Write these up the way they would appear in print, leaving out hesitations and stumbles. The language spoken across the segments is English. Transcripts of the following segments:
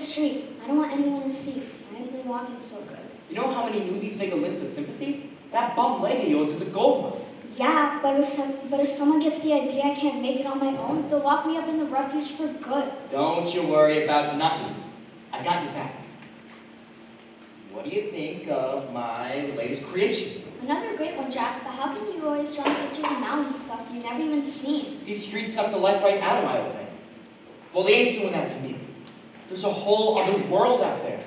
street. I don't want anyone to see. I've been walking so good. You know how many newsies make a limp of sympathy? That bum leg of yours is a gold one. Yeah, but if someone gets the idea I can't make it on my own, they'll lock me up in the refuge for good. Don't you worry about nothing. I got your back. What do you think of my latest creation? Another great one, Jack, but how can you always draw pictures of mountain stuff you've never even seen? These streets suck the life right out of my old man. Well, they ain't doing that to me. There's a whole other world out there.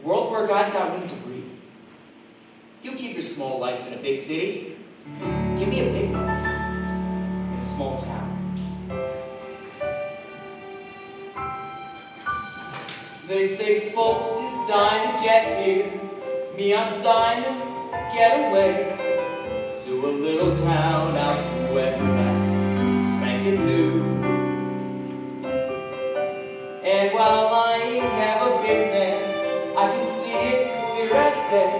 A world where guys got room to breathe. You keep your small life in a big city. Give me a big life in a small town. They say folks is dying to get here. Me, I'm dying to get away to a little town out in the west that's spanking new. And while I ain't never been there, I can see it clear as day.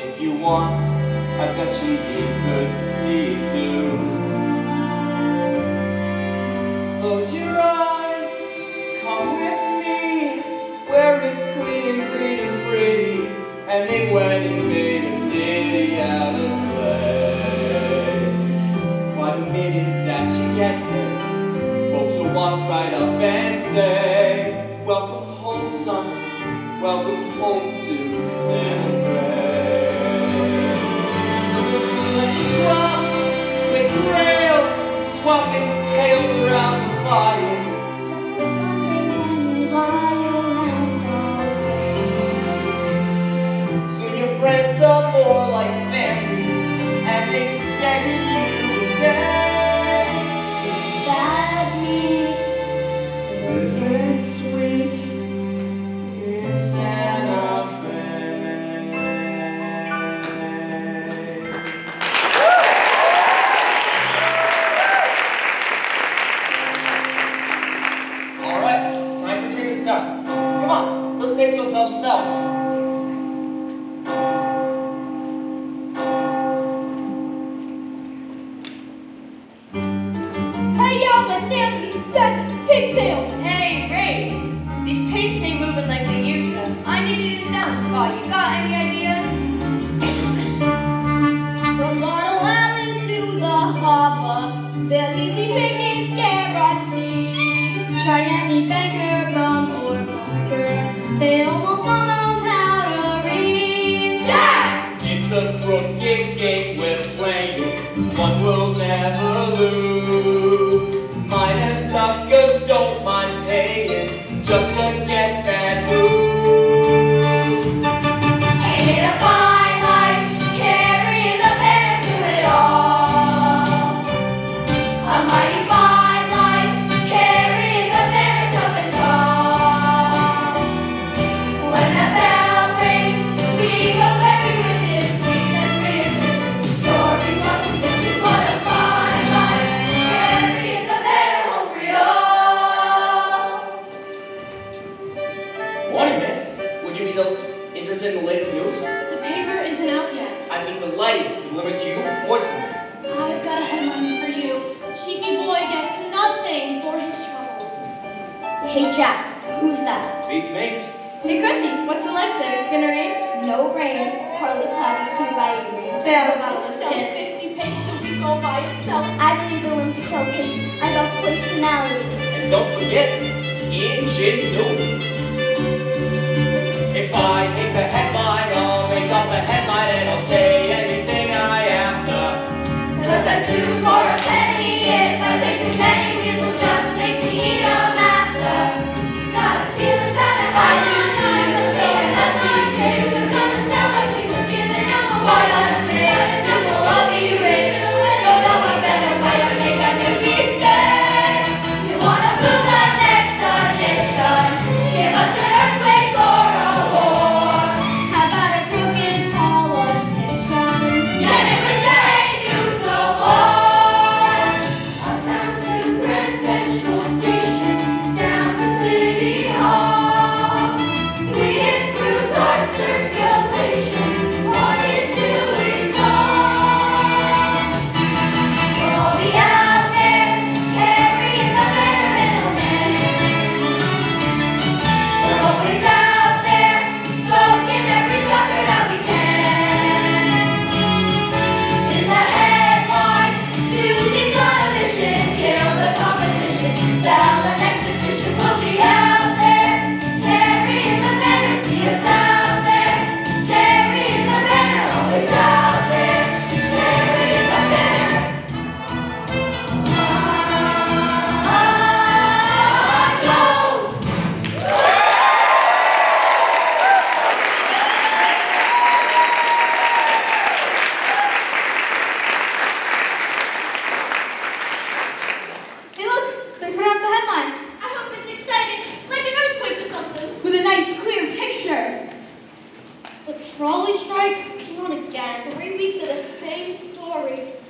If you want, I bet you could see it too. Close your eyes, come with me, where it's clean and pretty, and they went and made a city out of clay. Why, the minute that you get there, folks will walk right up and say, welcome home, son, welcome home to San Fran. With rails, swapping tails around the fire. Summer Sunday when we lie around all day. Soon your friends are more like family, and they beg you to stay. That means Living sweet in Santa Fe. All right, time for dreamers stuff. Come on, those babes will tell themselves. Hey y'all, my Nancy Specs pigtail. Hey, Grace. These tapes ain't moving like they used to. I need a new sound spot. You got any ideas? From Bottle Island to the harbor, there's easy pickings guaranteed. Try any banker, bum, or bunker. They almost don't know how to read. Jack! It's a crooked game we're playing, one we'll never lose. Minor suckers don't mind paying just to get bad news. Ain't it a fine life, carrying the bear through it all? A mighty fine life, carrying the bear tough and tall. When that bell rings, we go where we wishes, sweet and sweet wishes. Stories, watching pictures, what a fine life, carrying the bear home for y'all. Morning, miss. Would you be interested in the latest news? The paper isn't out yet. I'd be delighted to deliver to you personally. I've got a headline for you. Cheeky boy gets nothing for his troubles. Hey Jack, who's that? Beats me. Hey, Grunty, what's it like there? Gonna rain? No rain, partly cloudy, clear by evening. There, about this sells 50 pages a week all by itself. I don't need the link to sell pages. I got personality. And don't forget, ingenuity. If I take the headline, I'll make up the headline and I'll say anything I have to. 'Cause I'm 2 for a penny. If I take too many, weasel just makes me eat 'em after. Gotta feel as bad as I do. So much we do. Gonna sound like we was giving them a wireless snitch. Simple love you rich. Don't know a better way to make a newsie stay. You wanna prove the next edition? Give us an earthquake or a war. How about a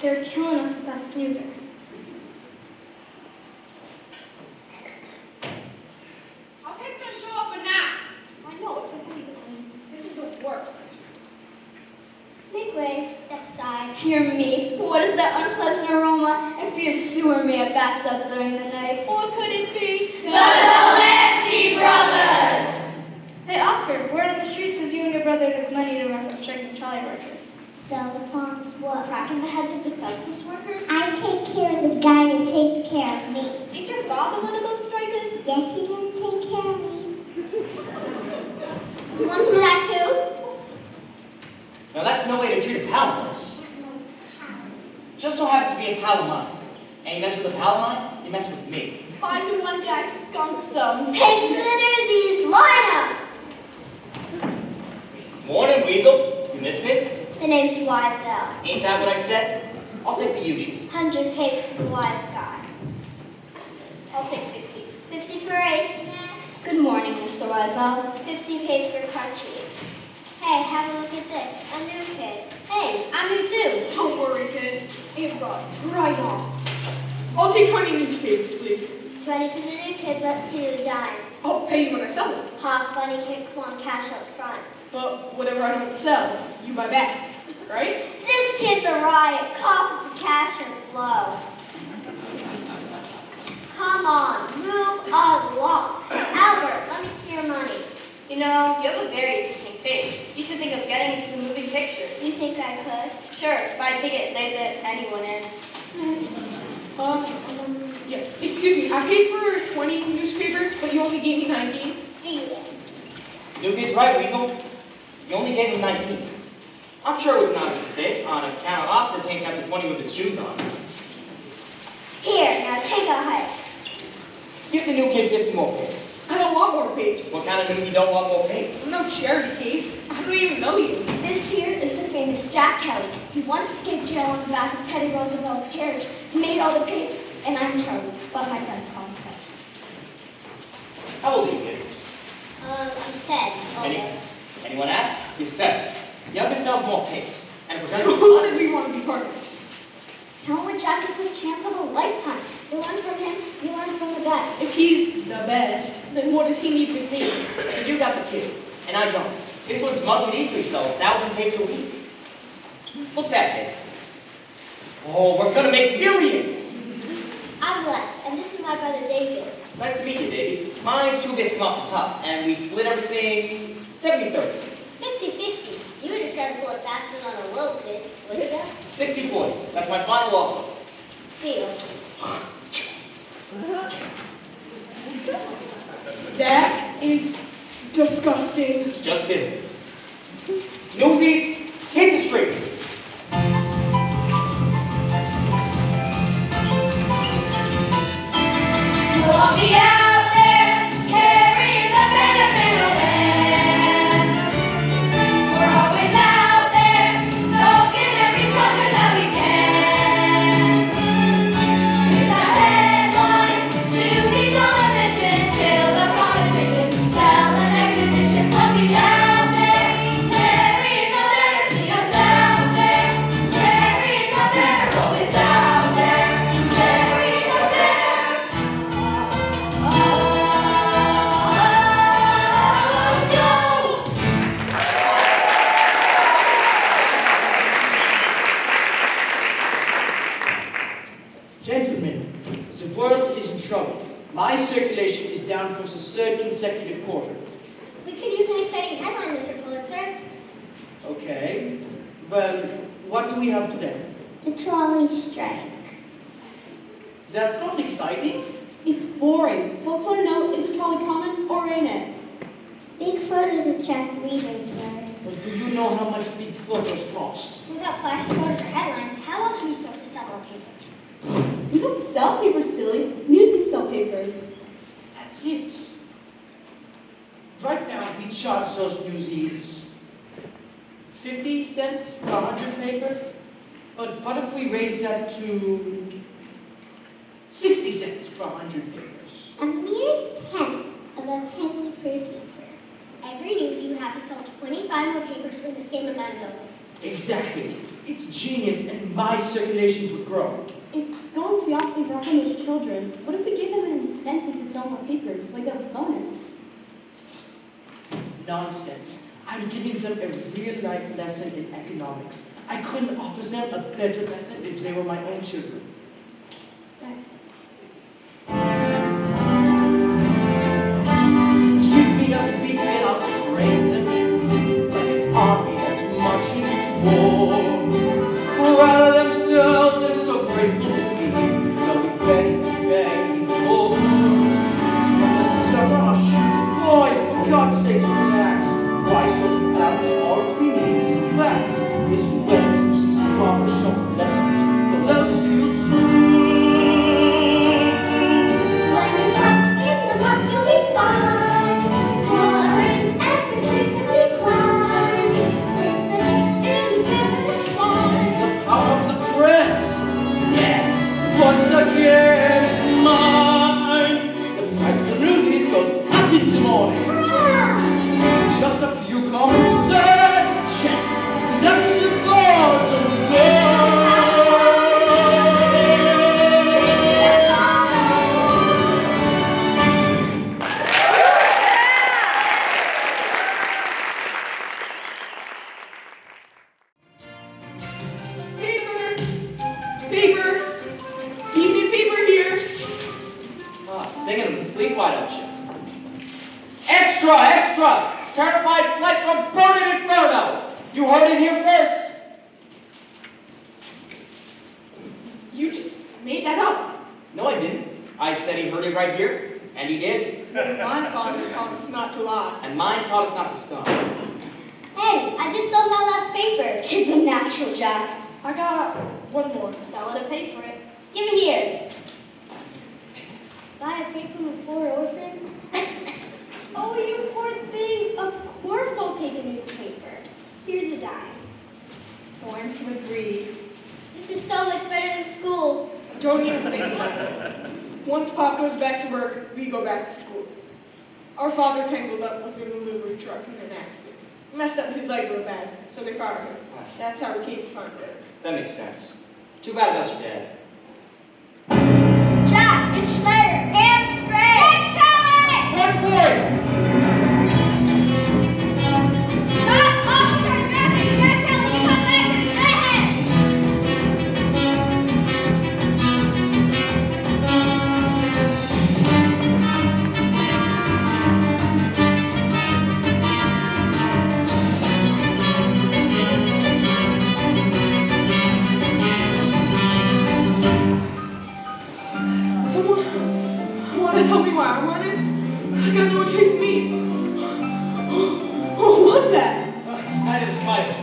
They're killing us with that snoozer. How can it's gonna show up or not? I know, I can't believe it. This is the worst. Make way, step aside. Dear me, what is that unpleasant aroma? I fear sewer may have backed up during the night. What could it be? The Delancey brothers! Hey, Oscar, word on the street says you and your brother have money to run for striking trolley workers. So the Tom's what? Cracking the heads of defenseless workers? I take care of the guy who takes care of me. Ain't your father one of those strikers? Yes, he didn't take care of me. You want to do that too? Now that's no way to treat a pal of yours. Just so happens to be a pal of mine. And you mess with a pal of mine, you mess with me. 5-to-1 guy skunk some. Hey, to the Newsies, line up! Morning, Weasel. You missed me? The name's Wiesel. Ain't that what I said? I'll take the usual. 100 papes to the wise guy. I'll take 50. 50 for ace. Next. Good morning, Mr. Wiesel. 50 papes for Crutchy. Hey, have a look at this. A new kid. Hey, I'm new too. Don't worry, kid. It runs right off. I'll take 20 newspapers, please. 20 to the new kid, let's see the dime. I'll pay you when I sell them. Ha, funny kid, clung cash up front. But whatever I don't sell, you buy back. Right? This kid's a riot. Cough at the cash and blow. Come on, move along. Albert, let me see your money. You know, you have a very interesting face. You should think of getting into the moving pictures. You think I could? Sure, buy a ticket, they let anyone in. Yeah. Excuse me, I paid for 20 newspapers, but you only gave me 19. See you then. New kid's right, Weasel. You only gave him 19. I'm sure it was an honest mistake on account of Oscar can't catch a 20 with his shoes on. Here, now take a hike. Give the new kid 50 more papers. I don't want more papes. What kind of news you don't want more papers? I'm no charity case. I don't even know you. This here is the famous Jack Kelly. He once escaped jail in the back of Teddy Roosevelt's carriage. He made all the papes, and I'm Charlie, but my friends call me Fetch. How old are you, kid? I'm 10. Anyone asks? You're 7. Youngest sells more papers. And if we're Who gonna said we want to be partners? Selling with Jack is the chance of a lifetime. You learn from him, you learn from the best. If he's the best, then what does he need 15? Because you got the kid, and I don't. This one's mug would easily sell 1,000 papers a week. What's that, kid? Oh, we're gonna make millions! I'm Les, and this is my brother David. Nice to meet you, Davey. My 2 bits come off the top, and we split everything 70-30. 50-50. You would have tried to pull it faster on a little bit, would you? 60-40. That's my final offer. Deal. That is disgusting. It's just business. Newsies, hit the streets. We'll all be out there carrying the benefit of land. We're always out there soaking every sucker that we can. It's a headline, duties on a mission till the competition. Sell an exhibition. We'll be out there carrying the banner. See us out there carrying the banner. Always out there carrying the banner. Gentlemen, the world is in trouble. My circulation is down for the 3rd consecutive quarter. We could use an exciting headline, Mr. Pulitzer. Okay. Well, what do we have today? The trolley strike. That's not exciting. It's boring. Folks want to know, is the trolley coming or ain't it? Big photos attract readers, sir. But do you know how much big photos cost? Without flash photos or headlines, how else are we supposed to sell our papers? We don't sell papers, silly. Newsies sell papers. That's it. Right now, we charge those newsies 50 cents per 100 papers. But what if we raise that to 60 cents per 100 papers? A mere tenth of a penny per paper. Every news you have to sell 25 more papers for the same amount of dollars. Exactly. It's genius, and my circulation would grow. It's going to be awfully rough on those children. What if we give them an incentive to sell more papers, like a bonus? Nonsense. I'm giving them a real-life lesson in economics. I couldn't offer them a better lesson if they were my own children. Give me a week and I'll train them like an army that's marching to war. Proud of themselves and so grateful to me, they'll be begging for more. Boys, for God's sakes, relax. Why so out all premiums relax? It's well to see some barbershop lessons, but let's see you soon. When you stop in the park, you'll be fine. Glorious efforts and decline. In the feminist shine. The power of the press, yes, once again is mine. The price of the Newsies goes up in the morning. Just a few common sense checks. That's the laws of the world. Paper! Paper! Evening paper here! Singing them to sleep, why don't you? Extra! Extra! Terrified flight from Burning Inferno! You heard it here first! You just made that up. No, I didn't. I said he heard it right here, and he did. My father taught us not to lie. And mine taught us not to stop. Hey, I just sold my last paper. It's a natural, Jack. I got one more. Sell it and pay for it. Give it here. Buy a paper from a poor orphan? Oh, you poor thing. Of course I'll take a newspaper. Here's a dime. Born to agree. This is so much better than school. Don't even think about it. Once Pop goes back to work, we go back to school. Our father tangled up with a delivery truck in an accident. Messed up his leg real bad, so they fired him. That's how we came to find work. That makes sense. Too bad about your dad. Jack, it's Snyder and Stray. Get Kelly! One point! Stop, officer! Grab that's how we come back to Someone want to tell me why I'm running? I got no one chasing me. Who was that? Snyder the Smiler.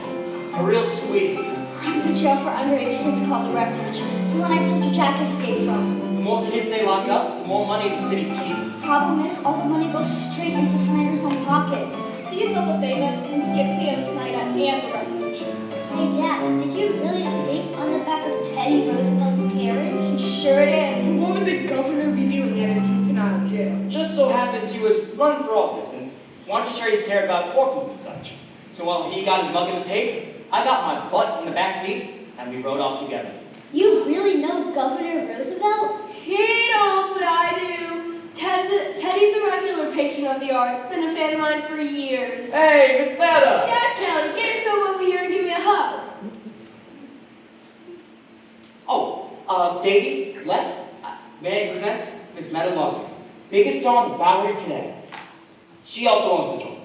A real sweetie. Runs a jail for underage kids called the Refuge. The one I told you Jack escaped from. The more kids they lock up, the more money the city pays. Problem is, all the money goes straight into Snyder's own pocket. Do yourself a favor and see a P.M. Snyder and the Refuge. Hey Jack, did you really escape on the back of Teddy Roosevelt's carriage? Sure did. What would the governor be doing at a juvenile jail? Just so happens he was running for office and wanted to show he cared about orphans and such. So while he got his mug in the paper, I got my butt in the back seat and we rode off together. You really know Governor Roosevelt? He don't, but I do. Teddy's a regular patron of the arts. Been a fan of mine for years. Hey, Miss Meta! Jack Kelly, get yourself over here and give me a hug. Oh, Davey, Les, may I present Miss Meta Logan, biggest star on the Bowery today. She also owns the joint.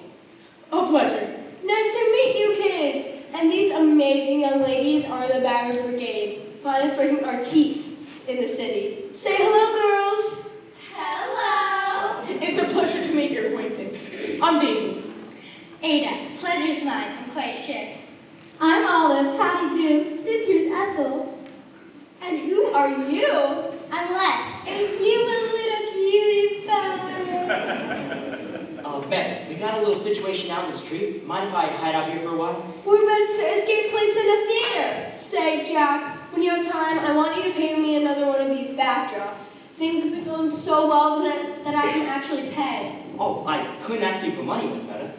A pleasure. Nice to meet you kids. And these amazing young ladies are the Bowery Brigade, finest working artistes in the city. Say hello, girls. Hello. It's a pleasure to make your acquaintance. I'm Davey. Ada, pleasure's mine, I'm quite sure. I'm Olive, how do you do? This here's Ethel. And who are you? I'm Les. And you a little cutie pie. Ben, we got a little situation out in the street. Mind if I hide out here for a while? We're about to escape place in a theater. Say, Jack, when you have time, I want you to pay me another one of these backdrops. Things have been going so well that I can actually pay. Oh, I couldn't ask you for money, Miss Meta.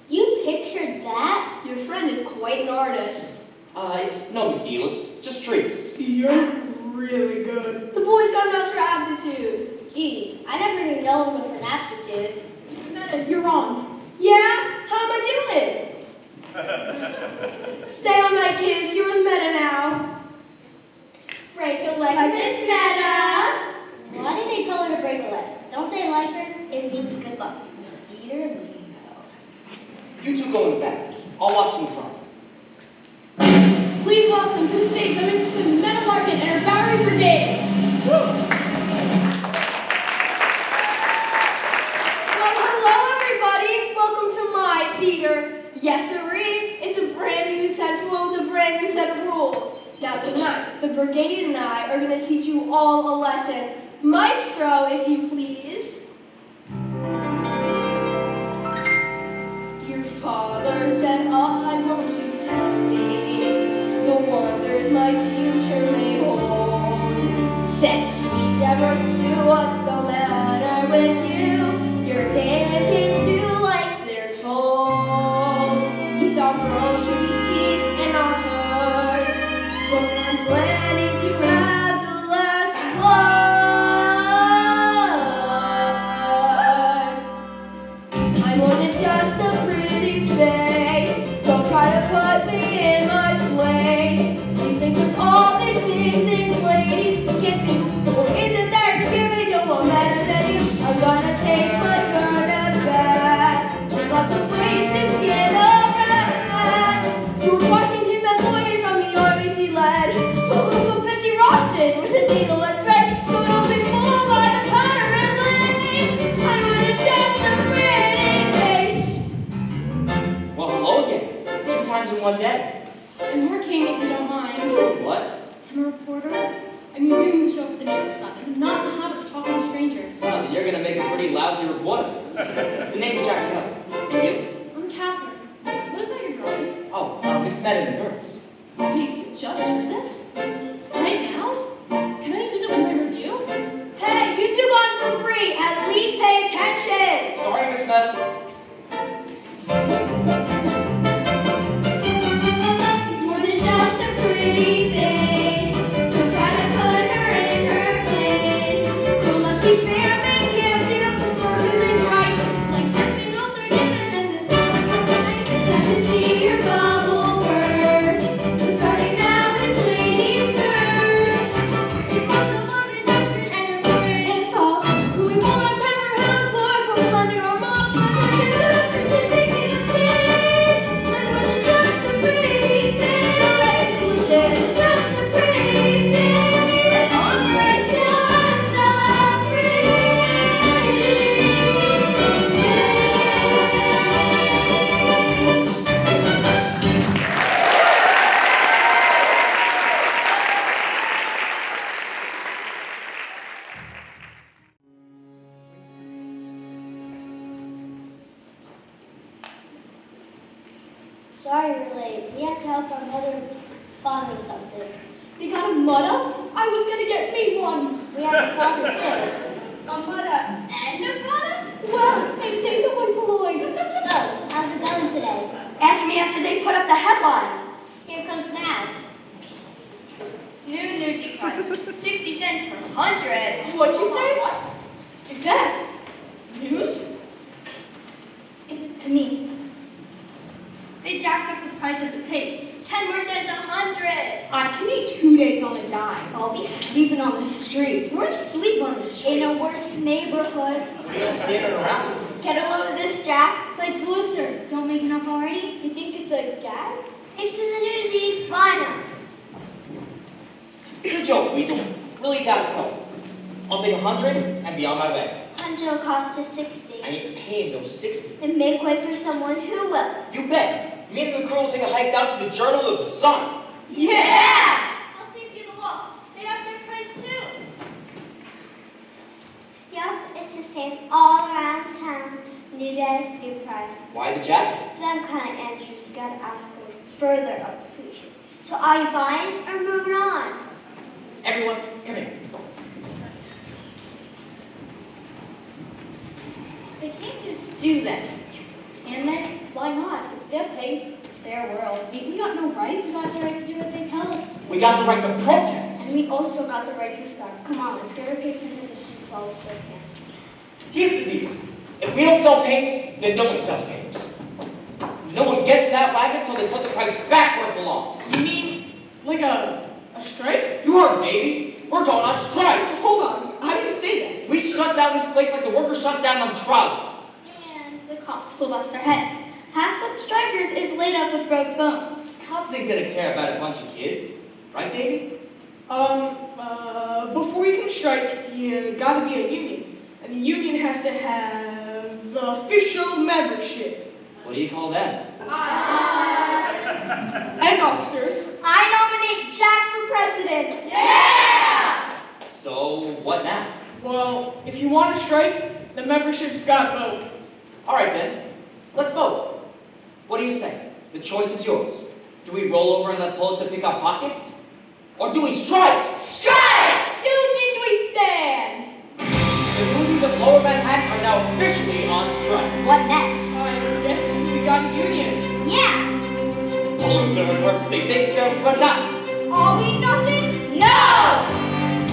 You pictured that? Your friend is quite an artist. It's no big deal. It's just trees. You're really good. The boy's got natural aptitude. Geez, I never even know him with an aptitude. Meta, you're wrong. Yeah? How am I doing? Stay all night, kids. You're with Meta now. Break a leg, Miss Meta. Why did they tell her to break a leg? Don't they like her? It means good luck. Peter Leo. You two go in the back. I'll watch from the front. Please welcome to the stage the Meta Larkin and her Bowery Brigade. Well, hello, everybody. Welcome to my theater. Yes, sirree. It's a brand new set with a brand new set of rules. Now tonight, the brigade and I are going to teach you all a lesson. Maestro, if you please. Dear father said, I want you to tell me the wonders my future may hold. Said he never knew what's the matter with you. Your daily kids do like they're told. He thought girls should be seen and not heard. But I'm planning to have the last word. I'm more than just a pretty face. Don't try to put me in my place. You think with all these things ladies can't do, or isn't there giving you more better than you? I'm gonna take my turn at bat. There's lots of ways to skin a rat. George Washington met Lloyd from the armies he led. But Betsy Ross did with a needle and thread. So don't be fooled by the powder and lilies. I'm gonna test a pretty face. Well, hello again. 2 times in 1 day. I'm working, if you don't mind. So what? I'm a reporter. I'm reviewing the show for the neighbor's son. I'm not in the habit of talking to strangers. Son, you're gonna make a pretty lousy reporter. The name's Jack Kelly. And you? I'm Catherine. What is that you're drawing? Oh, Miss Meta and nurse. Wait, just for this? Right now? Can I use it with my review? Hey, you two got it for free. At least pay attention. Sorry, Miss Meta. She's more than just a pretty face. Don't try to put her in her place. So let's be fair, make it do sort of things right. Like everything else are different than the summer. Just have to see your bubble burst. So starting now is ladies first. You want the love and effort and her courage talk. We won't have time for round floor, but we'll under our mops. Like a person to take it upstairs. I'm more than just a pretty face. Listen, just a pretty face. I'm just a pretty face. Sorry we're late. We have to help our mother and father with something. You got a mudda? I was gonna get me one. We have a father too. A mudda and a mudda? Well, I think the one Polaroid. So, how's it going today? Ask me after they put up the headline. Here comes now. New Newsie price, 60 cents per 100. What'd you say? What? Is that news? It's to me. They jacked up the price of the paste. 10 more cents a 100. I can eat 2 days on a dime. I'll be sleeping on the street. We're asleep on the street. In a worse neighborhood. We don't standing around. Get a load of this, Jack. Like Pulitzer, don't make enough already? You think it's a gag? It's in the Newsies. Why not? It's a joke, Weasel. Really got us going. I'll take 100 and be on my way. Huncho cost us 60. I ain't paying no 60. And make way for someone who will. You bet. Me and the crew will take a hike down to the Journal of the Sun. Yeah! I'll save you the walk. They have their price too. Yup, it's the same all around town. New day, new price. Why the jacket? For them kind of answers, you gotta ask them further up the food chain. So are you buying or moving on? Everyone, come here. They can't just do that. Can they? Why not? It's their pay. It's their world. We got no rights. We got the right to do We got the right to protest. And we also got the right to starve. Come on, let's get our papers and hit the streets while we still can. Here's the deal. If we don't sell papers, then no one sells papers. No one gets that wagon until they put the price back where it belongs. You mean like a strike? You heard, Davey. We're going on strike. Hold on, I didn't say that. We shut down this place like the workers shut down them trolleys. And the cops will bust our heads. Half the strikers is laid up with broke bones. Cops ain't gonna care about a bunch of kids. Right, Davey? Before you can strike, you gotta be a union. And the union has to have official membership. What do you call them? And officers. I nominate Jack for president. So, what now? Well, if you want to strike, the membership's gotta vote. All right, then. Let's vote. What do you say? The choice is yours. Do we roll over and let Pulitzer pick our pockets? Or do we strike? Strike! Union we stand! The Newsies of Lower Manhattan are now officially on strike. What next? I guess we got a union. Yeah. Pulitzer and Hearst, they think they're nothing. All we nothing? No!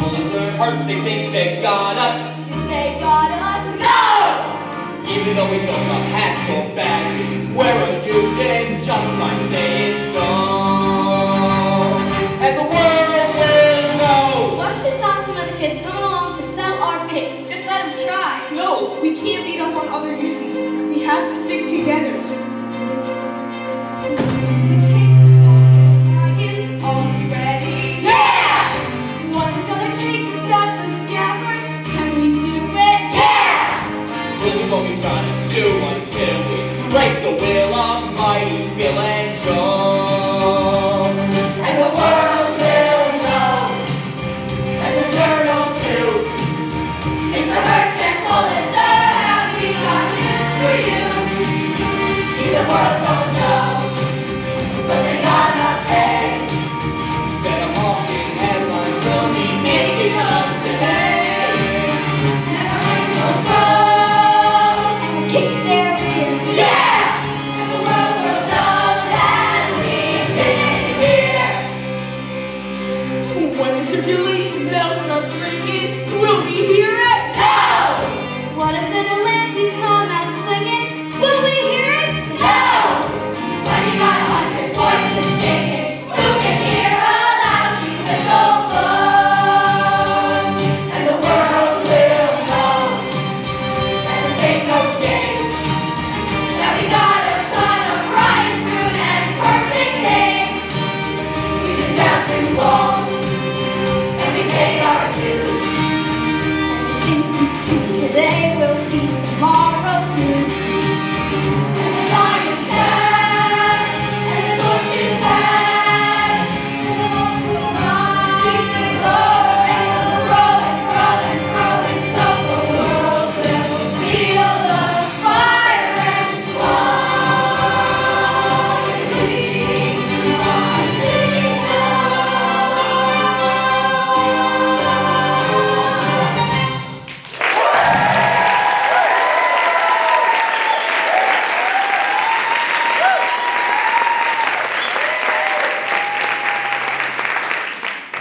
Pulitzer and Hearst, they think they got us. Do they got us? No! Even though we don't have hats or badges, we're a union just by saying so. And the world will know. What's this awesome other kids coming along to sell our papers? Just let them try. No, we can't beat up on other Newsies. We have to stick together. Are we ready? Yeah! What's it gonna take to stop the scammers? Can we do it? Yeah! This is what we're trying to do until we break the will of mighty Bill and Joe. And the world will know, and the journal too. It's the Hearst and Pulitzer, how we got news for you. See, the world don't know, but they gotta pay. Instead of hawking headlines, we'll be Making them today, and the race will grow. And kick their rears. Yeah! And the world will know that we've been here. When the circulation bell starts ringing, we'll be here at No! What if the Delancey's come out swinging? Will we hear it? No! When you got 100 voices singing, who can hear a lousy whistle blow? And the world will know that this ain't no game, that we got a ton of ripe fruit and perfect game. We've been down too long, and we paid our dues. Things we do today will be tomorrow's news. And the time is past, and the torch is passed, and the hope will rise. Keeps it growing, growing, growing, growing, so the world will feel the fire and fly. Dream, flying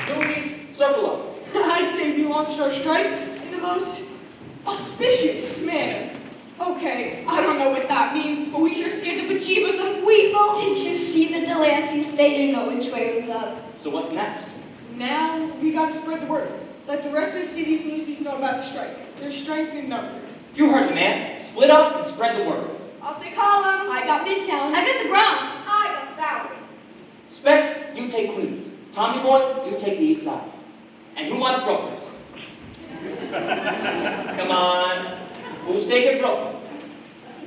Newsies, circle up. I'd say we launched our strike in the most auspicious manner. Okay, I don't know what that means, but we sure scared the bejeebus of weasel. Did you see the Delanceys? They didn't know which way was up. So what's next? Now we gotta spread the word. Let the rest of the city's Newsies know about the strike. There's strength in numbers. You heard the man. Split up and spread the word. I'll take Harlem. I got Midtown. I got the Bronx. I got Bowery. Specs, you take Queens. Tommy Boy, you take the East Side. And who wants Brooklyn? Come on. Who's taking Brooklyn?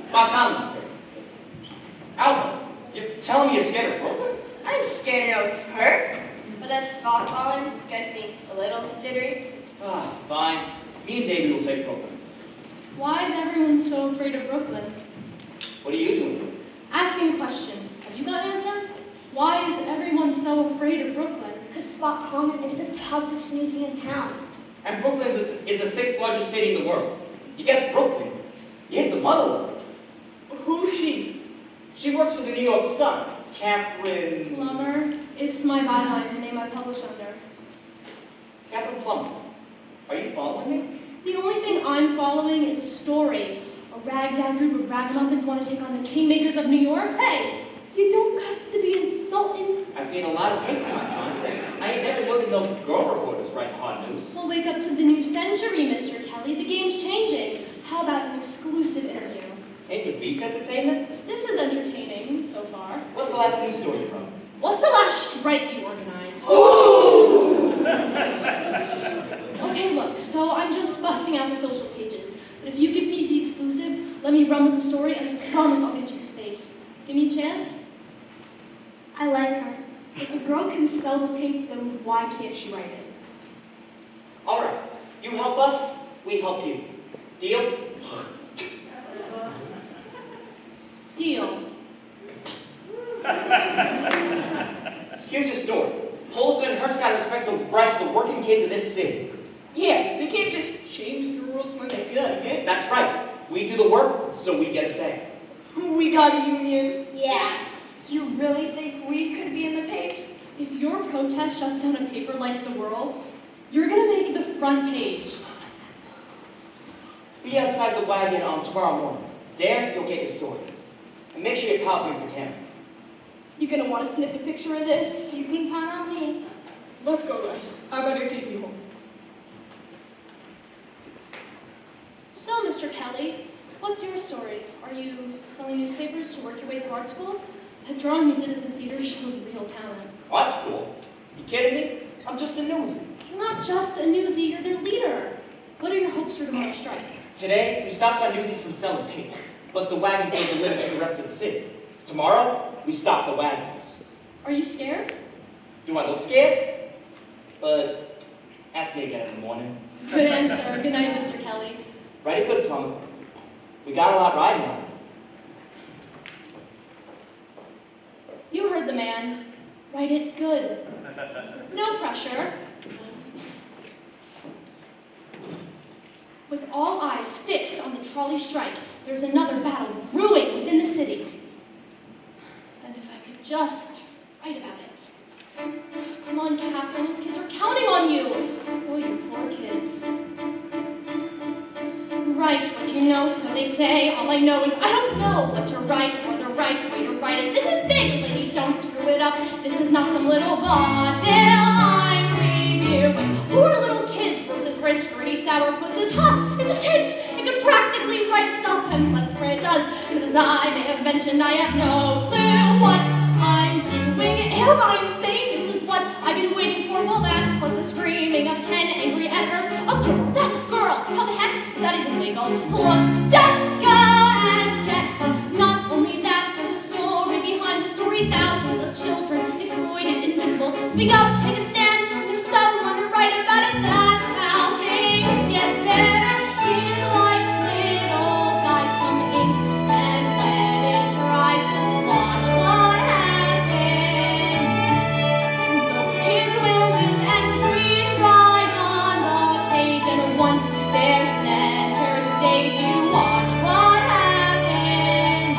Spot Collins, sir. Albert, you're telling me you're scared of Brooklyn? I'm scared of her, but that Scott Collins gets me a little jittery. Ah, fine. Me and David will take Brooklyn. Why is everyone so afraid of Brooklyn? What are you doing? Asking a question. Have you got an answer? Why is everyone so afraid of Brooklyn? Because Spot Common is the toughest newsie in town. And Brooklyn is the sixth largest city in the world. You get Brooklyn, you hit the motherland. Who's she? She works for the New York Sun. Catherine. Plumber, it's my byline. The name I publish under. Captain Plummer, are you following me? The only thing I'm following is a story. A ragtag group of ragamuffins want to take on the kingmakers of New York. Hey, you don't got to be insulting. I've seen a lot of pics in my time. I ain't never looked at no girl reporters writing hard news. Well, wake up to the new century, Mr. Kelly. The game's changing. How about an exclusive interview? Ain't your beats entertainment? This is entertaining so far. What's the last news story you wrote? What's the last strike you organized? Okay, look, so I'm just busting out the social pages. But if you give me the exclusive, let me run with the story, and I promise I'll get you to space. Give me a chance? I like her. If a girl can sell the paint, then why can't she write it? All right, you help us, we help you. Deal? Deal. Here's your story. Pulitzer and Hearst got respect the rights of the working kids of this city. Yeah, they can't just change the rules when they feel like it. That's right. We do the work, so we get a say. We got a union. Yes. You really think we could be in the papers? If your protest shuts down a paper like The World, you're gonna make the front page. Be outside the wagon tomorrow morning. There, you'll get your story. And make sure your pal brings the camera. You gonna want to sniff a picture of this? You can count on me. Let's go, Les. I better take you home. So, Mr. Kelly, what's your story? Are you selling newspapers to work your way through art school? That drawing you did at the theater showed real talent. Art school? You kidding me? I'm just a newsie. You're not just a newsie, you're their leader. What are your hopes for tomorrow's strike? Today, we stopped our newsies from selling papers, but the wagons are delivered to the rest of the city. Tomorrow, we stop the wagons. Are you scared? Do I look scared? But ask me again in the morning. Good answer. Good night, Mr. Kelly. Write it good, Plummer. We got a lot riding on it. You heard the man. Write it good. No pressure. With all eyes fixed on the trolley strike, there's another battle brewing within the city. And if I could just write about it. Come on, Catherine, those kids are counting on you. Oh, you poor kids. Write what you know, so they say. All I know is I don't know what to write or the right way to write it. This is big, lady, don't screw it up. This is not some little vaudeville I'm reviewing. Poor little kids versus rich, gritty, sour pussies. Huh, it's a cinch. It could practically write itself, and let's pray it does. Because as I may have mentioned, I have no clue what I'm doing. Am I insane? This is what I've been waiting for. Well, that plus the screaming of 10 angry editors. A girl, that's a girl. How the heck is that even legal? Look, just go and get her. Not only that, there's a story behind the story. Thousands of children exploited, invisible. Speak up, take a stand. There's someone to write about it. That's how things get better. Give life's little guy some ink, and when it dries, just watch what happens. Those kids will live and breathe right on the page, and once they're center stage, you watch what happens.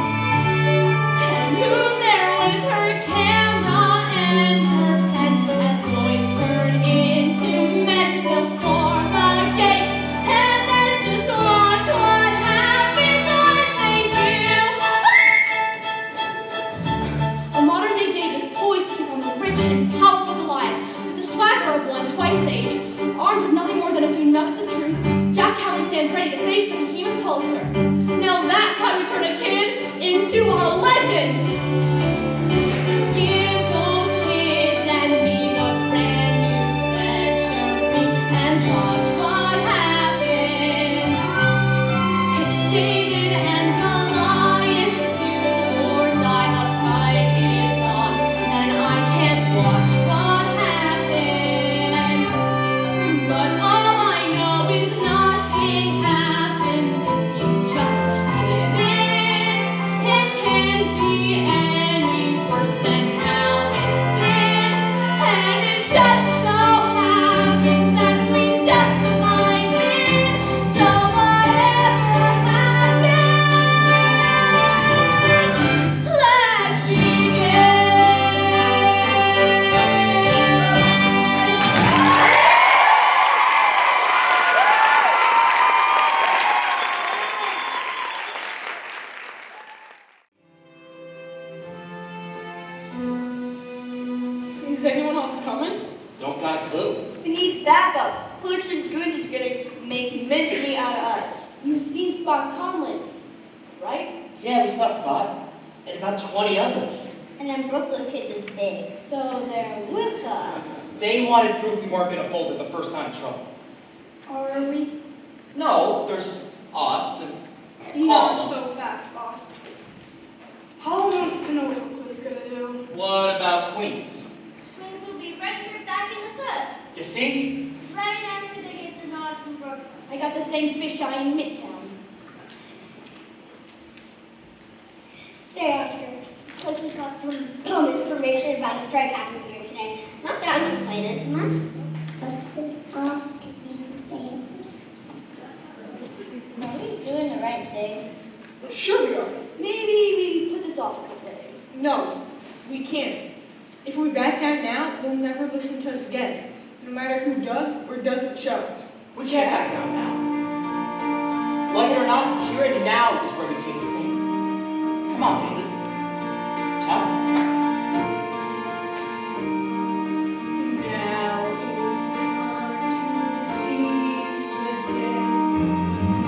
And who's there with her camera and her pen? As boys turn into men, they'll storm the gates, and then just watch what happens when they do. A modern day Dave is poised to become a rich and powerful Goliath, with the swagger of one twice his age. Armed with nothing more than a few nuggets of truth, Jack Kelly stands ready to face the behemoth Pulitzer. Now that's how we turn a kid into a legend. Give those kids and me a brand new century, and watch what happens. It's David and Goliath, do or die, the fight is on, and I can't watch what happens. But all I know is nothing happens if you just give in. It can be Is anyone else coming? Don't got a clue. We need backup. Pulitzer Goons is gonna make mincemeat out of us. You've seen Spot Conlon, right? Yeah, we saw Spot. And about 20 others. And then Brooklyn Kids is big. So they're with us. They wanted proof we weren't going to fold it the first sign of trouble. Are we? No, there's us and Not so fast, boss. Hollow wants to know what Brooklyn's gonna do. What about Queens? Queens will be right here back in the set. You see? Right after they get the nod from Brooklyn. I got the same fisheye in Midtown. There, Oscar. Looks like we got some information about a strike happening here today. Not that I'm complaining. Must have all these things. Are we doing the right thing? Sure we are. Maybe we put this off a couple days. No, we can't. If we back down now, they'll never listen to us again, no matter who does or doesn't show. We can't back down now. Like it or not, here and now is where we take a stand. Come on, David. Tell me. Now is the time to seize the day.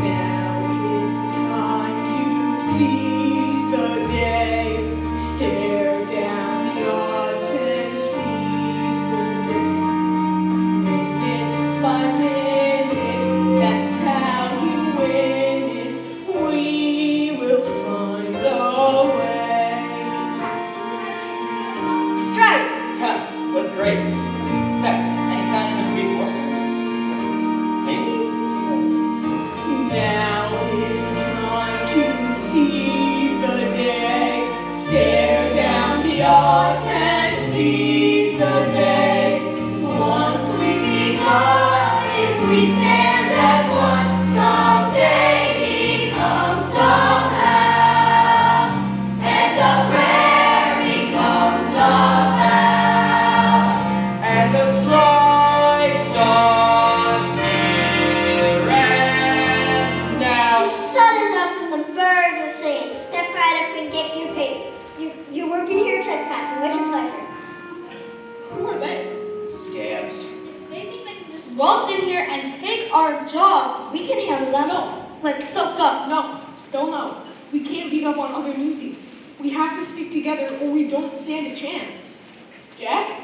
Now is the time to seize the day. Stare down the odds and seize the day. Minute by minute, that's how you win it. We will find a way. Strike! Huh, that's great. Specs, any signs of reinforcements? David? Now is the time to seize the day. Stare down the odds and seize the day. Once we begun, if we stand as one, someday become somehow. And the prayer becomes a vow. And the strike starts here and now. The sun is up and the birds are singing. Step right up and get your papers. You're working here trespassing. What's your pleasure? Who are they? Scabs. They think they can just waltz in here and take our jobs. We can handle them all. Let's soak up. No, still no. We can't beat up on other newsies. We have to stick together or we don't stand a chance. Jack?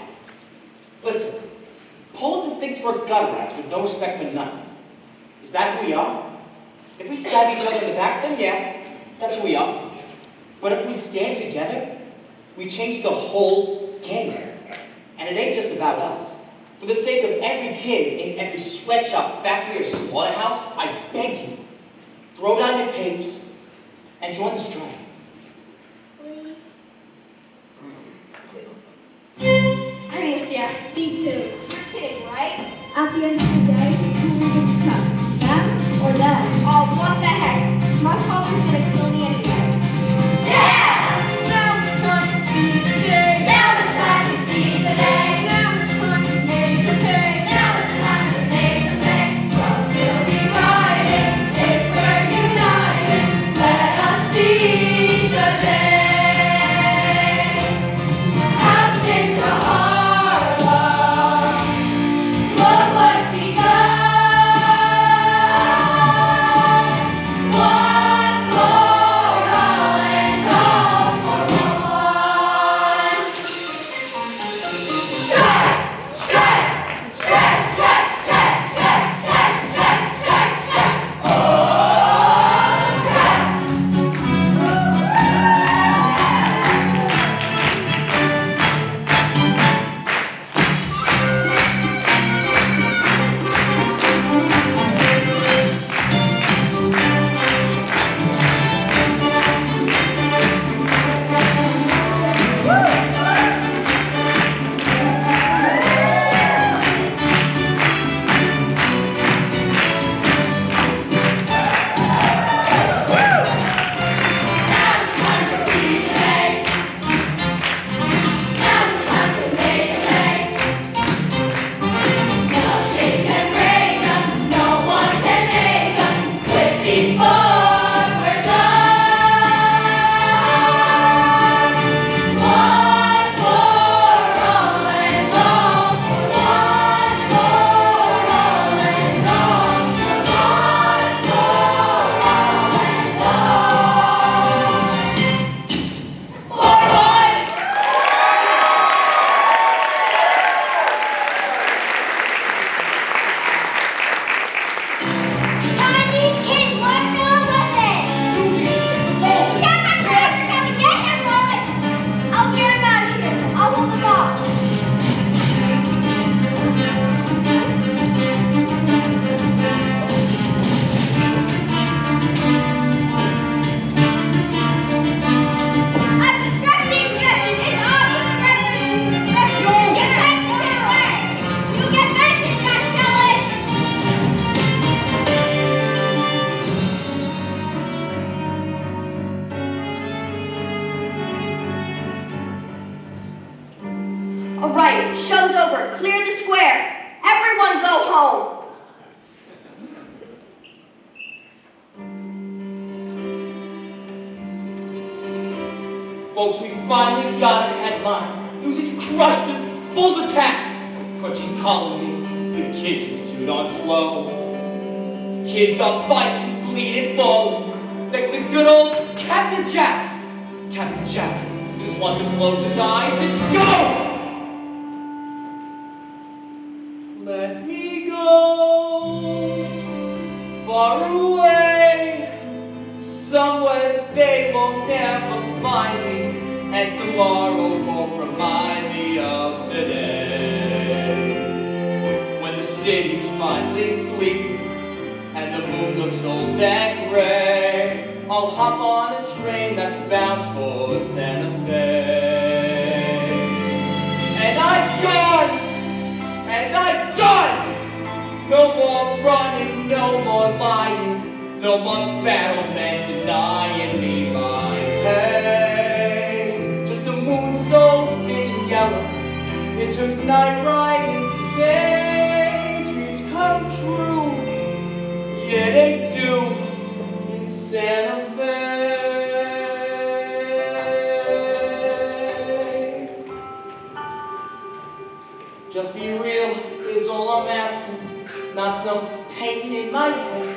Listen, Pulitzer thinks we're gutter rats with no respect for none. Is that who we are? If we stab each other in the back, then yeah, that's who we are. But if we stand together, we change the whole game. And it ain't just about us. For the sake of every kid in every sweatshop, factory, or slaughterhouse, I beg you, throw down your papers and join the strike. I mean, yeah, me too. You're kidding, right? At the end of the day, who will you trust? Them or them? Oh, what the heck? My father's gonna kill me anyway. Yeah! Now it's time to seize the day. Now it's time to seize the day. Now it's time to make the pay. Now it's time to make the pay. What will be riding if we're united? Let us seize the day. Housed into Harlem. Look what's become. right. Show's over. Clear the square. Everyone go home. Folks, we finally got a headline. Newsies crushed us. Bulls attack. Crunchy's calling me. The kids just too darn slow. Kids are fighting, bleeding, falling. Thanks to good old Captain Jack. Captain Jack just wants to close his eyes and go! Let me go far away, somewhere they will never find me, and tomorrow won't remind me of today. When the city's finally sleeping and the moon looks old and gray, I'll hop on a train that's bound for Santa Fe. And I'm gone! And I'm done! No more running, no more lying, no more battle men denying me my pay. Just a moon so big and yellow, it turns night right into day. Dreams come true, yeah they do, in Santa Fe. Just be real is all I'm asking, not some pain in my head.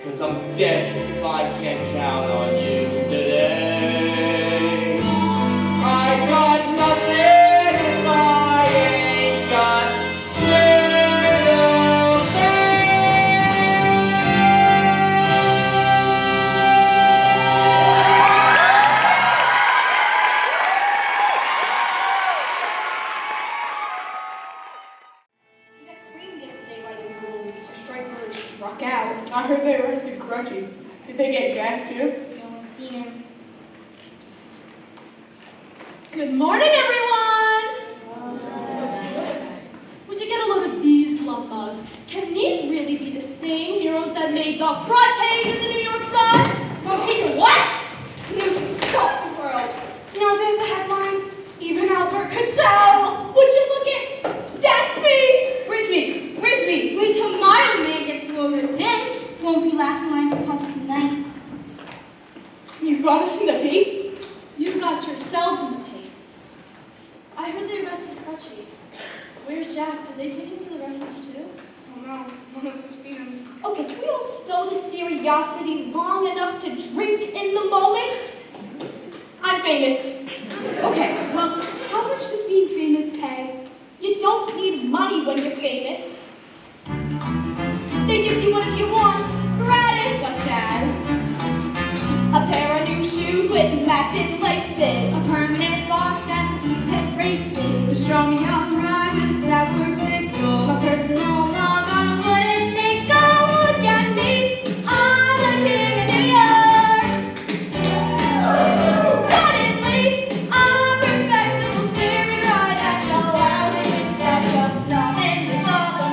'Cause I'm dead if I can't count on you today. I got nothing if I ain't got Struck out. I heard they arrested Crunchy. Did they get Jack too? No one's seen him. Good morning, everyone! Would you get a load of these lump mugs? Can these really be the same heroes that made the front page of the New York Sun? Oh, hey, what? Newsies, stop the world. You know, there's a headline. Even Albert could sell. Would you look at? That's me! Where's me? Where's me? Wait till my old man gets to over this. Won't be last in line for tops tonight. You got us in the paint? You got yourselves in the paint. I heard they arrested Crutchy. Where's Jack? Did they take him to the refuge too? Oh no, none of us have seen him. Okay, can we all stow this curiosity long enough to drink in the moment? I'm famous. Okay, well, how much does being famous pay? You don't need money when you're famous. They give you whatever you want, gratis, such as a pair of new shoes with matching laces, A permanent box at the suits and braces. a strong young rhyme, a sour pickle, My personal log on a wooden nickel. Look at me, I'm the king of New York. Suddenly, I'm respectable, staring right at the loud and that you're nothing with all the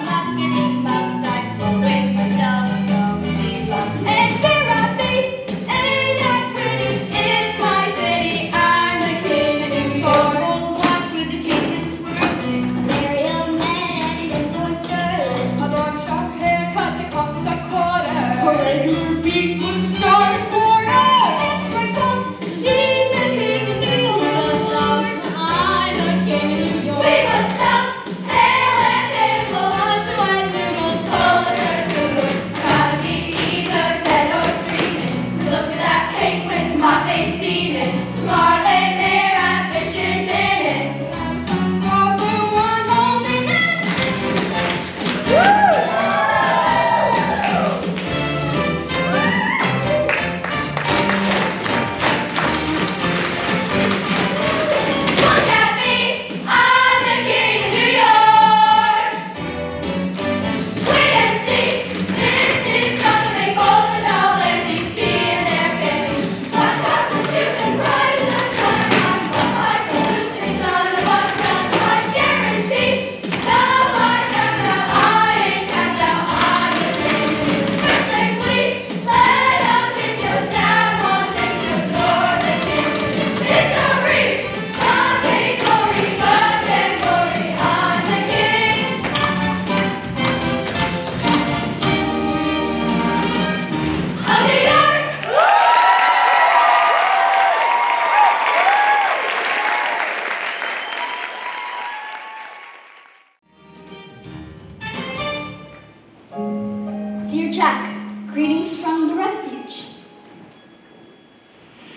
Dear Jack, greetings from the refuge.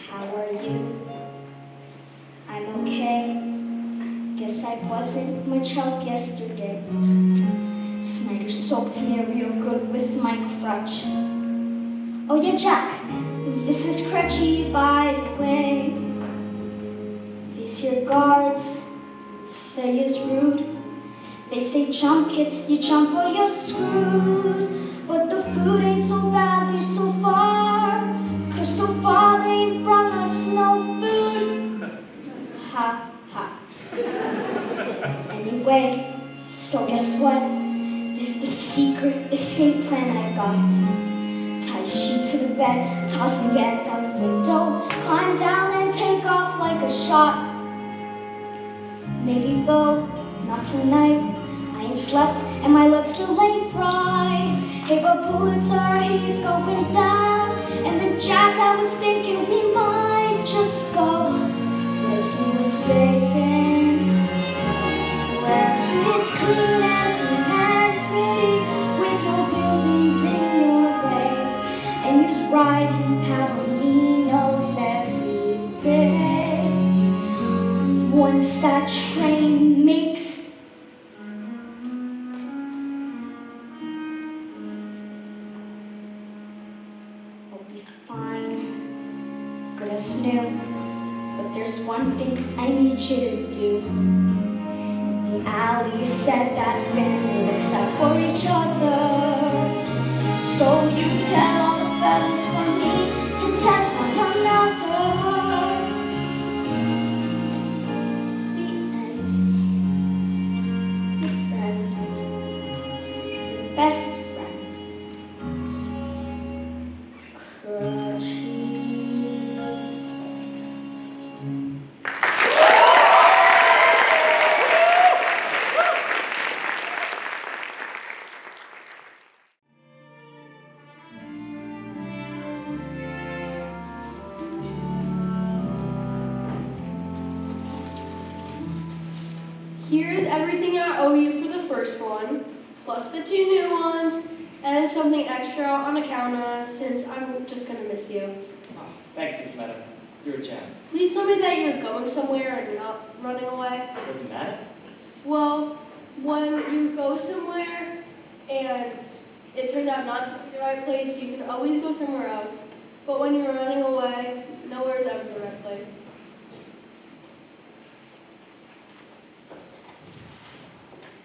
How are you? I'm okay. Guess I wasn't much help yesterday. Snyder soaked me real good with my crutch. Oh yeah, Jack, this is Crutchy, by the way. These here guards, they is rude. They say jump kid, you jump or you're screwed. But the food ain't so badly so far, 'cause so far they ain't brought us no food. Ha ha. Anyway, so guess what? There's the secret escape plan I got. Tie a sheet to the bed, toss the end out the window, climb down and take off like a shot. Maybe though, not tonight. I ain't slept and my looks still ain't bright. Hey, but Pulitzer, he's going down. And then Jack, I was thinking we might just go where he was saying, where it's clean and pretty, with no buildings in your way. And he's riding Palominos every day. Once that train makes fine, good as new, but there's one thing I need you to do. The alley said that family looks out for each other, so you tell all the fellas for me to protect one another. The end. Your friend, your best friend. Here's everything I owe you for the first one, plus the 2 new ones, and something extra on account of since I'm just gonna miss you. Oh, thanks, Miss Meadow. You're a gem. Please tell me that you're going somewhere and not running away. Does it matter? Well, when you go somewhere and it turns out not to be the right place, you can always go somewhere else. But when you're running away, nowhere is ever the right place.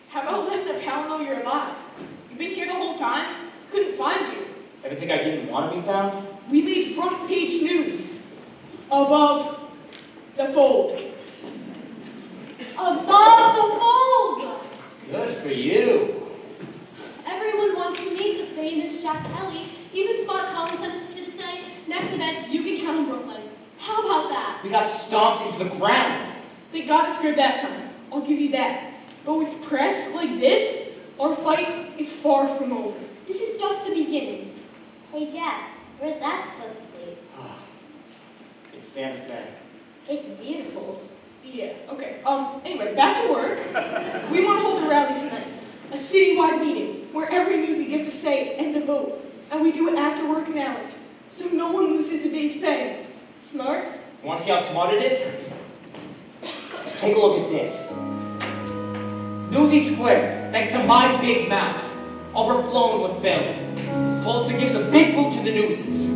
How about letting the pal know you're alive? You've been here the whole time? Couldn't find you. Ever think I didn't want to be found? We made front page news. Above the fold. Above the fold! Good for you. Everyone wants to meet the famous Jack Kelly. Even Spot Collins sent us to say, next event, you can count on Brooklyn. How about that? We got stomped into the ground. They got us good that time. I'll give you that. But with press like this, our fight is far from over. This is just the beginning. Hey Jack, where's that supposed to be? It's Santa Fe. It's beautiful. Yeah, okay. Anyway, back to work. We want to hold a rally tonight. A citywide meeting where every newsie gets a say and a vote. And we do it after working hours, so no one loses a day's pay. Smart? You want to see how smart it is? Take a look at this. Newsie Square, thanks to my big mouth, overflowing with film. Pulled to give the big boot to the Newsies.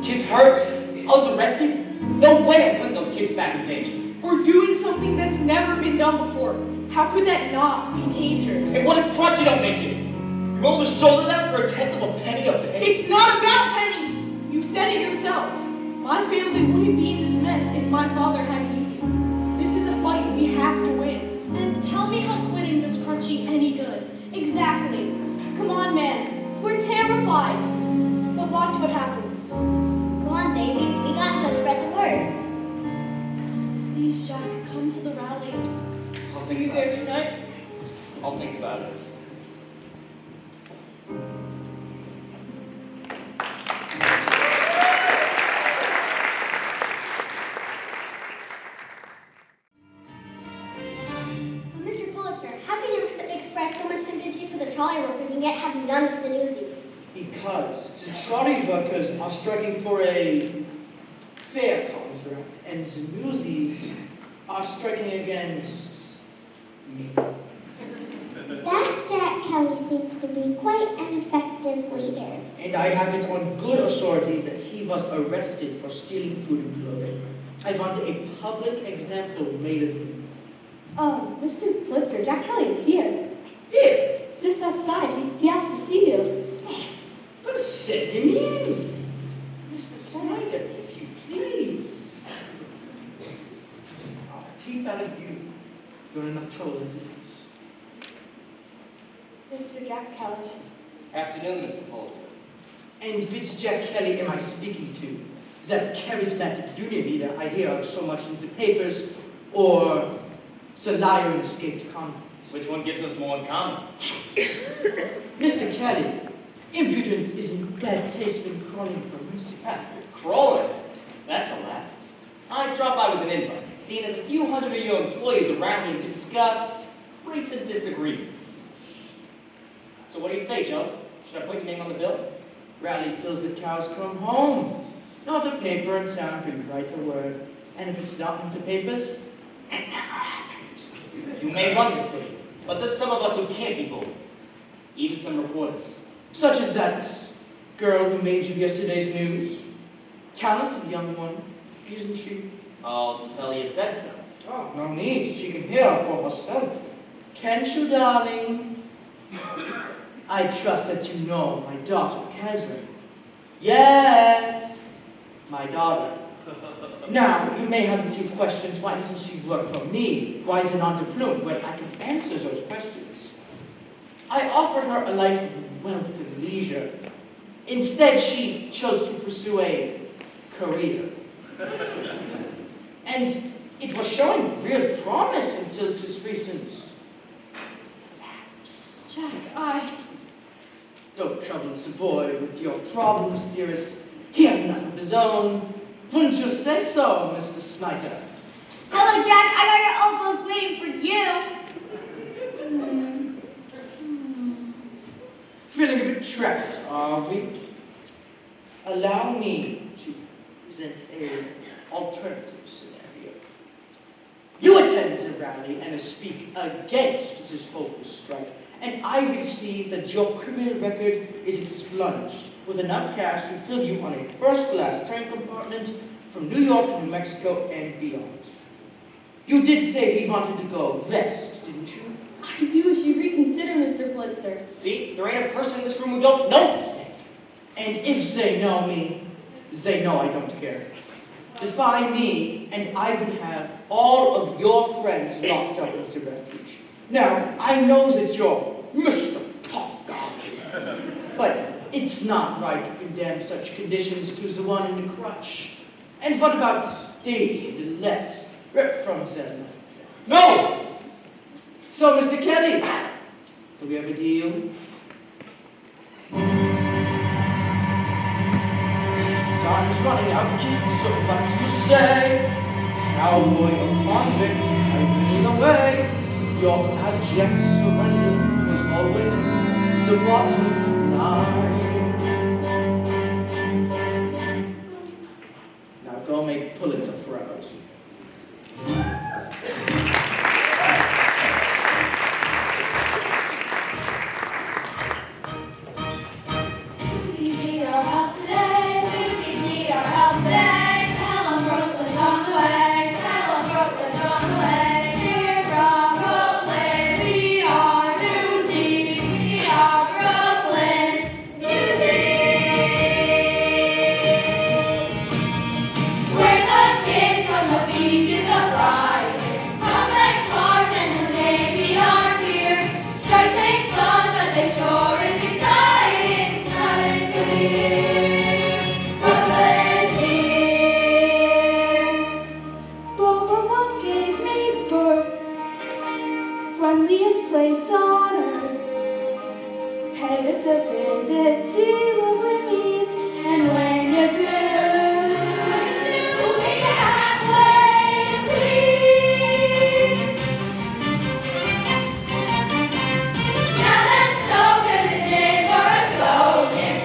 Kids hurt. I was arrested. No way I'm putting those kids back in danger. We're doing something that's never been done before. How could that not be dangerous? Hey, what if Crutchy don't make it? You willing to shoulder that for a tenth of a penny a penny? It's not about pennies! You said it yourself. My family wouldn't be in this mess if my father hadn't union. This is a fight we have to win. And tell me how quitting does Crutchy any good. Exactly. Come on, man. We're terrified. But watch what happens. Come on, baby. We got to spread the word. Please, Jack, come to the rally. I'll See think you about there it. tonight. I'll think about it. But Mr. Pulitzer, how can you express so much sympathy for the trolley workers and yet have none for the Newsies? Because the trolley workers are striking for a fair contract, and the Newsies are striking against me. That Jack Kelly seems to be quite an effective leader. And I have it on good authority that he was arrested for stealing food and clothing. I want a public example made of him. Oh, Mr. Blitzer, Jack Kelly is here. Here, Just outside. He has to see you. but send him in. Mr. Snyder, if you please. I'll keep out of you. You're enough trouble as it is. Mr. Jack Kelly. Afternoon, Mr. Pulitzer. And which Jack Kelly am I speaking to? That charismatic union leader I hear of so much in the papers, or the liar in escaped convict? Which one gives us more in common? Mr. Kelly, impudence is in bad taste when crawling for mercy. Crawler. That's a laugh. I dropped by with an invite, seeing as a few hundred of your employees around me to discuss recent disagreements. So what do you say, Joe? Should I put your name on the bill? Rally till the cows come home. Not a paper in town can write a word. And if it's not in the papers, it never happens. You may run the city, but there's some of us who can't be bullied. Even some reporters. Such as that girl who made you yesterday's news. Talented young one, isn't she? I'll tell you said so. Oh, no need. She can hear for herself. Can't you, darling? I trust that you know my daughter, Catherine. Yes, my daughter. Now, you may have a few questions. Why doesn't she work for me? Why is it not to Plume? Well, I can answer those questions. I offered her a life of wealth and leisure. Instead, she chose to pursue a career. And it was showing real promise until this recent lapse. Jack, Don't trouble the boy with your problems, dearest. He has enough of his own. Wouldn't you say so, Mr. Snyder? Hello, Jack. I got your envelope waiting for you. Feeling a bit trapped, are we? Allow me to present an alternative scenario. You attend the rally and speak against this hopeless strike, and I will see that your criminal record is expunged with enough cash to fill you on a first-class train compartment from New York to New Mexico and beyond. You did say we wanted to go west, didn't you? I do wish you'd reconsider, Mr. Blitzer. See, there ain't a person in this room who don't know this thing. And if they know me, they know I don't care. Defy me, and I would have all of your friends locked up in the refuge. Now, I know that you're Mr. Tough Guy, but it's not right to condemn such conditions to the one in the crutch. And what about Davy, the less ripped from them? No! So, Mr. Kelly, do we have a deal? Time's running out, so what do you say? Cowboy or convict, I'm running away. Your abject surrender was always the bottom line. Now go make Pulitzer Prizes. Newsies need our help today. Newsies need our help today. Tell 'em Brooklyn's on the way. Tell 'em Brooklyn's on the way. We're from Brooklyn. We are Newsies. We are Brooklyn Newsies. We're the kids from the beaches of Brighton. Prospect Park and the Navy are here. Strikes ain't fun, but they sure is exciting. Loud and clear, Brooklyn's here. What gave me birth? Friendliest place on earth. Pay us a visit, see what we meet, and when you do, We'll take you halfway, please. Now that's so good, it's in for a slogan.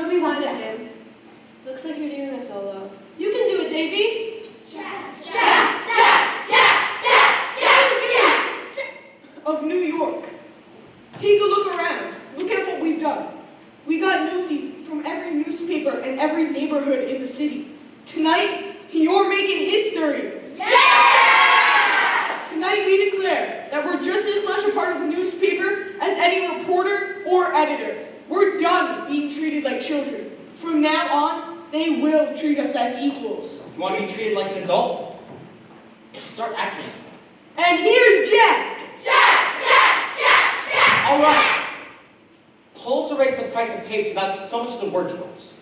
do we want, Sign Jack? it, Jim. Looks like you're doing a solo. You can do it, Davy. Of New York. Take a look around. Look at what we've done. We got Newsies from every newspaper and every neighborhood in the city. Tonight, you're making history. Tonight we declare that we're just as much a part of the newspaper as any reporter or editor. We're done being treated like children. From now on, they will treat us as equals. You want to be treated like an adult? Start acting. And here's Jack! All right. Pulitzer raised the price of papers without so much as a word to us.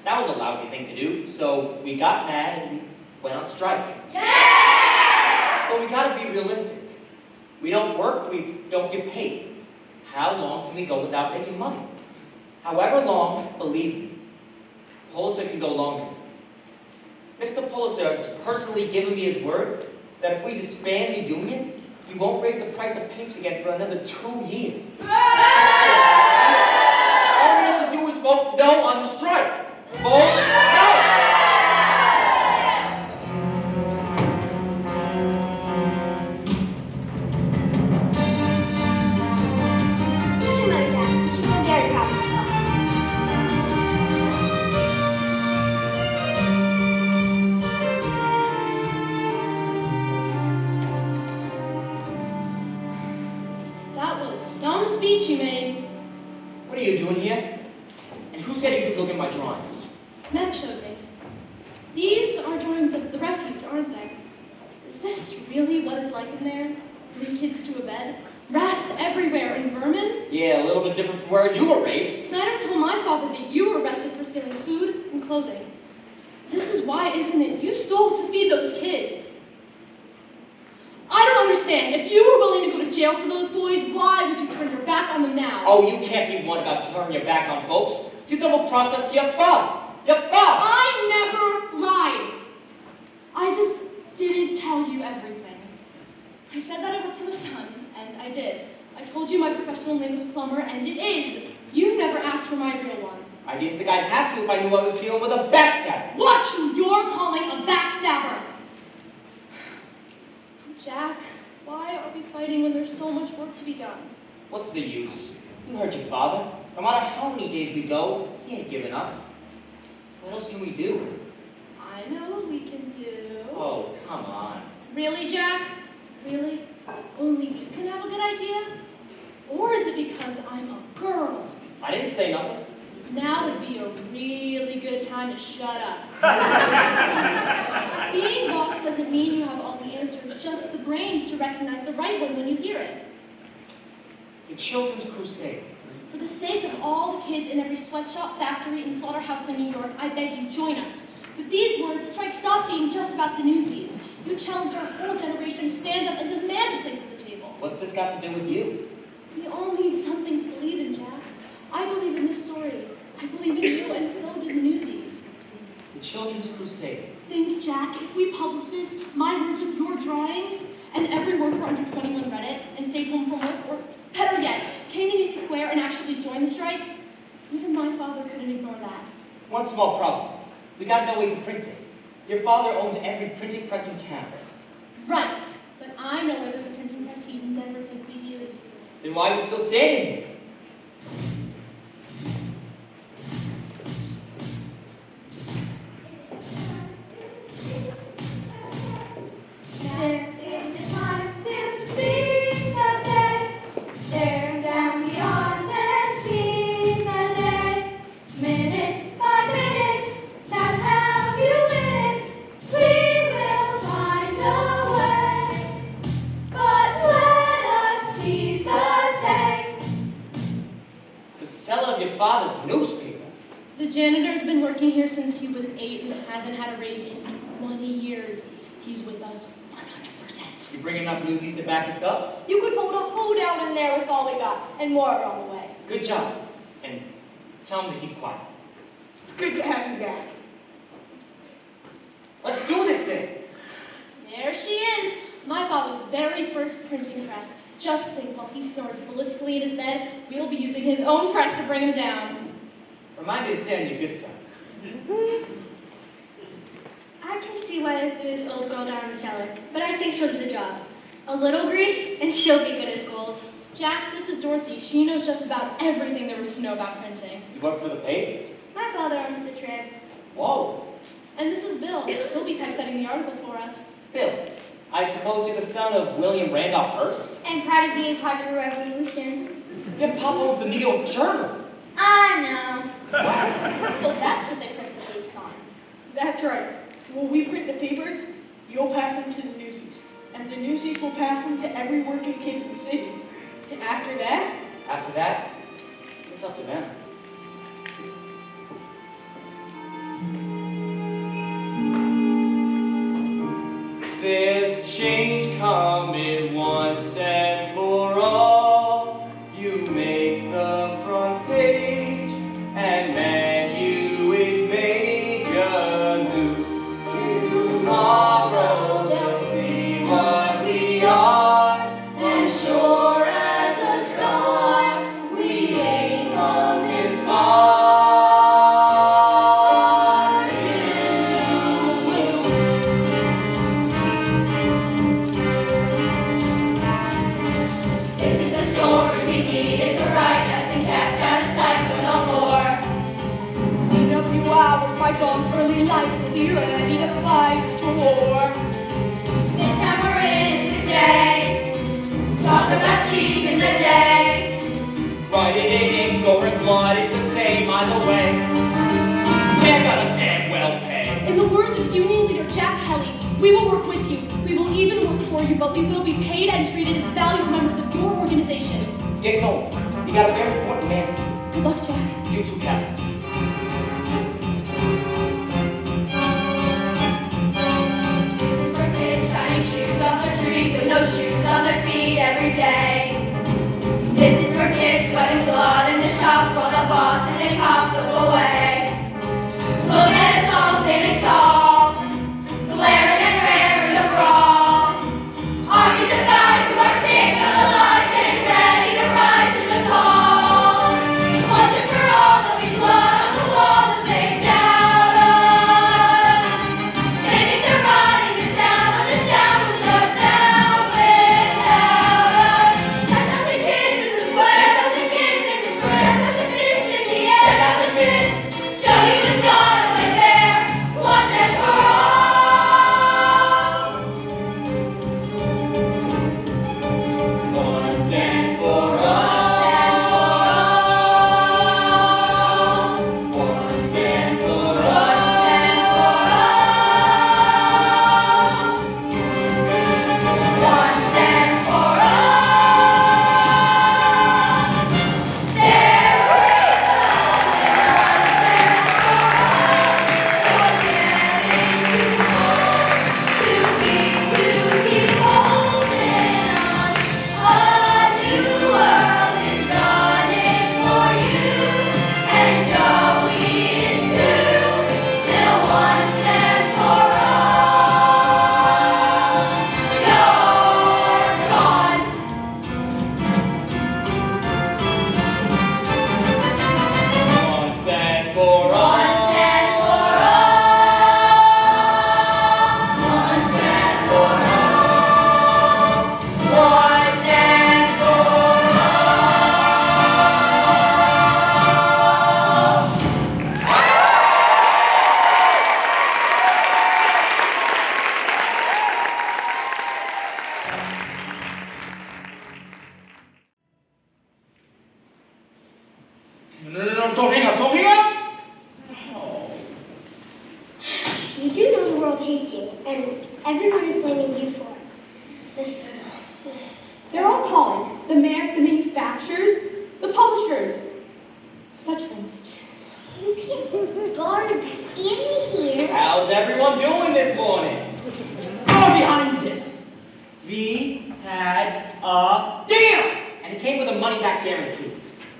That was a lousy thing to do, so we got mad and we went on strike. But we gotta be realistic. We don't work, we don't get paid. How long can we go without making money? However long, believe me, Pulitzer can go longer. Mr. Pulitzer has personally given me his word that if we disband the union, we won't raise the price of papers again for another 2 years. All we have to do is vote no on the strike. Vote no! That was some speech you made. What are you doing here? And who said you could look at my drawings? Meg showed me. These are drawings of the refuge, aren't they? Is this really what it's like in there? 3 kids to a bed? Rats everywhere and vermin? Yeah, a little bit different from where you were raised. Snyder told my father that you were arrested for stealing food and clothing. This is why, isn't it? You stole to feed those kids. I don't understand. If you were willing to go to jail for those boys, why would you turn your back on them now? Oh, you can't be one about turning your back on folks. You double-crossed us to your father. Your father! I never lied. I just didn't tell you everything. I said that I worked for the Sun, and I did. I told you my professional name was Plumber, and it is. You never asked for my real one. I didn't think I'd have to if I knew I was dealing with a backstabber. What you're calling a backstabber? Jack, why are we fighting when there's so much work to be done? What's the use? You heard your father. No matter how many days we go, he ain't giving up. What else can we do? I know what we can do. Oh, come on. Really, Jack? Really? Only you can have a good idea? Or is it because I'm a girl? I didn't say nothing. Now would be a really good time to shut up. Being boss doesn't mean you have all the answers, just the brains to recognize the right one when you hear it. The Children's Crusade. For the sake of all the kids in every sweatshop, factory, and slaughterhouse in New York, I beg you, join us. With these words, strike stop being just about the Newsies. You challenge our whole generation to stand up and demand a place at the table. What's this got to do with you? We all need something to believe in, Jack. I believe in this story. I believe in you, and so do the Newsies. The Children's Crusade. Think, Jack, if we publish this, my words with your drawings, and every worker under 21 read it, and stayed home from work, or better yet, came to Newsie Square and actually joined the strike, even my father couldn't ignore that. One small problem. We got no way to print it. Your father owns every printing press in town. Right, but I know where there's a printing press he'd never think we'd use. Then why are we still standing here? There is a time to seize the day, stare down the odds and seize the day. Minute by minute, that's how you win it. We will find a way, but let us seize the day. The seller of your father's newspaper. The janitor's been working here since he was 8 and hasn't had a raise in 20 years. He's with us 100%. You bring enough Newsies to back us up? You could hold a hoedown in there with all we got, and more are on the way. Good job. And tell him to keep quiet. It's good to have you back. Let's do this thing. There she is, my father's very first printing press. Just think, while he snores blissfully in his bed, we'll be using his own press to bring him down. Remind me to stay on your good side. I can see why they threw this old girl down in the cellar, but I think she'll do the job. A little grease, and she'll be good as gold. Jack, this is Dorothy. She knows just about everything there is to know about printing. You work for the paper? My father owns the Trib. Whoa. And this is Bill. He'll be typesetting the article for us. Bill, I suppose you're the son of William Randolph Hearst? And proud of being part of the revolution. Your papa owns the New York Journal. I know. So that's what they print the tapes on. That's right. When we print the papers, you'll pass them to the Newsies. And the Newsies will pass them to every working kid in the city. And after that, After that, it's up to them. There's change coming once and for all. You makes the front page, and man, you is major news. Tomorrow they'll see what we are, and sure as a star, we ain't come this far. This is the story we needed to write that's been kept out of sight for no more. in a few hours, my dawn's early light will be ready to fight for war. This time we're in to stay. Talk about seizing the day. Writing in ink or in blood is the same either way. Man got a damn well pay. In the words of Union leader Jack Kelly, we will work with you. We will even work for you, but we will be paid and treated as valued members of your organizations. Get going. You got a very important man to see. Good luck, Jack. You too, Captain. This is for kids shining shoes on the street with no shoes on their feet every day. This is for kids sweating blood in the shops while the bosses and cops slip away. Look at us all standing tall, glaring and raring to brawl. Armies of guys who are sick of the lies and ready to rise to the call. Once and for all, there'll be blood on the wall that they doubt us. They think they're writing this down, but this town will shut down without us. 10,000 kids in the square, 1,000 kids in the square, 1,000 fists in the air, 1,000 fists. Show you who's got it when they're once and for all. Once and for all. Once and for all. Once and for all. There Once and for all. Once and for all. Once and for all. Once and for all. No, don't hang up, don't hang up! You do know the world hates you, and everyone is blaming you for it. This. They're all calling. The manufacturers, the publishers. Such language. You can't just barge in here. How's everyone doing this morning? Go behind this. We had a deal! And it came with a money-back guarantee.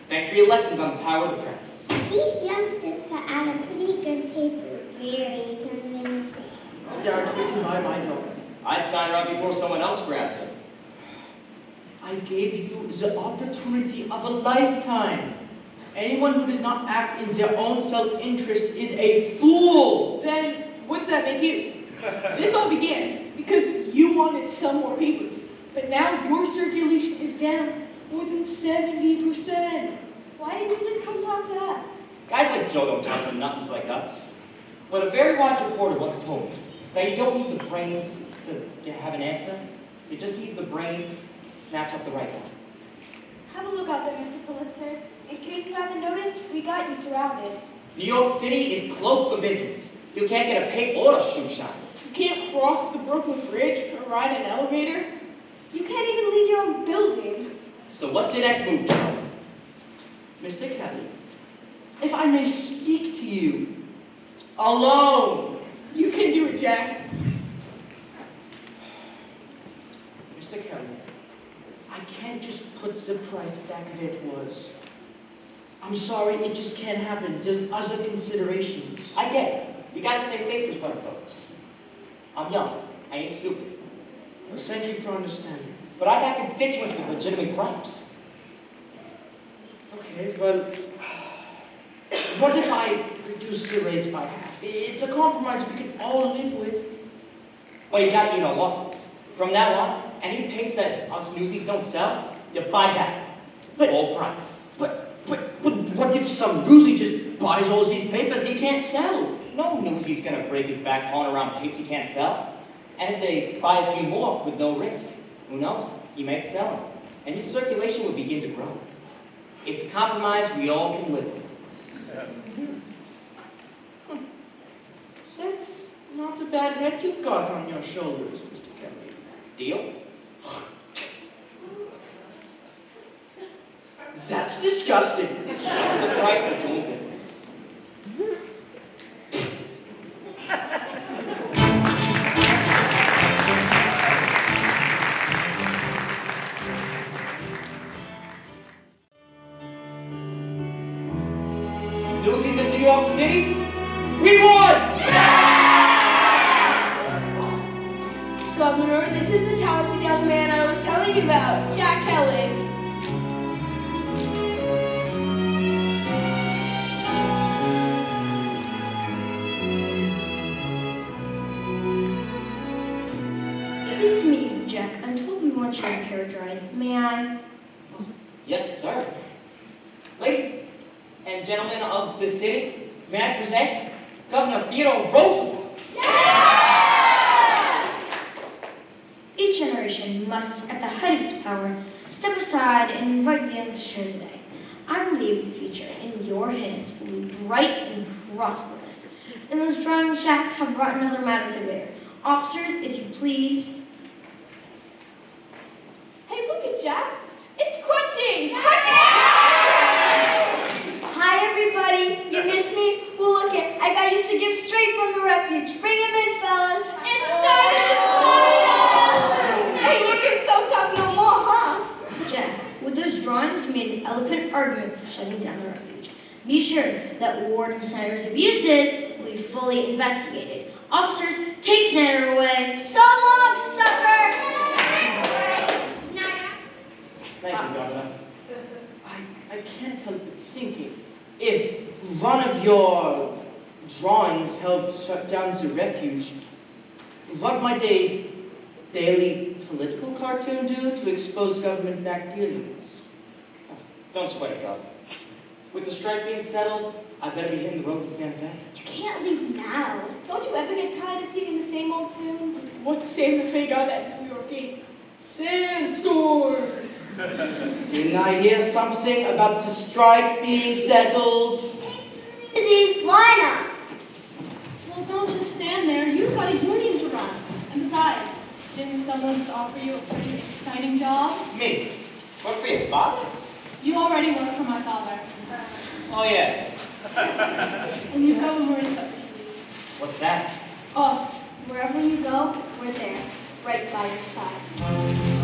Thanks for your lessons on the power of the press. These youngsters put out a pretty good paper. Very convincing. Jared, my mind open. I'd sign her up before someone else grabs her. I gave you the opportunity of a lifetime. Anyone who does not act in their own self-interest is a fool. Then what's that make you? This all began because you wanted some more papers, but now your circulation is down more than 70%. Why didn't you just come talk to us? Guys like Joe don't talk to nothings like us. But a very wise reporter once told me that you don't need the brains to have an answer. You just need the brains to snatch up the right one. Have a look out there, Mr. Pulitzer. In case you haven't noticed, we got you surrounded. New York City is closed for business. You can't get a paper or a shoe shine. You can't cross the Brooklyn Bridge or ride an elevator. You can't even leave your own building. So what's your next move, Joe? Mr. Kelly, if I may speak to you alone. You can do it, Jack. Mr. Kelly, I can't just put the price back where it was. I'm sorry, it just can't happen. There's other considerations. I get it. You gotta save face in front of folks. I'm young. I ain't stupid. Well, thank you for understanding. But I got constituents with legitimate gripes. Okay, well, what if I reduce the raise by half? It's a compromise we can all live with. Well, you gotta eat our losses. From now on, any papers that us newsies don't sell, you buy back. But- Full price. But what if some newsie just buys all these papers he can't sell? No newsie's gonna break his back hauling around papers he can't sell. And if they buy a few more with no risk, who knows? He might sell them. And his circulation will begin to grow. It's a compromise we all can live with. That's not a bad head you've got on your shoulders, Mr. Kelly. Deal? That's disgusting. That's the price of doing business. Newsies of New York City, we won! Governor, this is the talented young man I was telling you about, Jack Kelly. Pleased to meet you, Jack. I'm told we want you in carriage ride. May I? Yes, sir. Ladies and gentlemen of the city, may I present Governor Theodore Roosevelt. Each generation must, at the height of its power, step aside and invite the young to share the day. I believe the future in your hands will be bright and prosperous. And those drawings, Jack, have brought another matter to bear. Officers, if you please. Hey, look at Jack. It's crunching! Hi, everybody. You miss me? Well, look it. I got used to give straight from the refuge. Bring him in, fellas. It's starting! Ain't looking so tough no more, huh? Jack, with those drawings, you made an eloquent argument for shutting down the refuge. Be sure that Warden Snyder's abuses will be fully investigated. Officers, take Snyder away. So long, sucker! Thank you, Governor. I can't help but thinking, if one of your drawings helped shut down the refuge, what might a daily political cartoon do to expose government-backed dealings? Don't sweat it, Gov. With the strike being settled, I better be hitting the road to Santa Fe. You can't leave now. Don't you ever get tired of singing the same old tunes? What's Santa Fe got at New York Gate? Sandstorms! Didn't I hear something about the strike being settled? Newsies, line up. Well, don't just stand there. You've got a union to run. And besides, didn't someone just offer you a pretty exciting job? Me? Work for your father? You already work for my father. Oh, yeah. And you've got one more up your sleeve. What's that? Us. Wherever you go, we're there. Right by your side.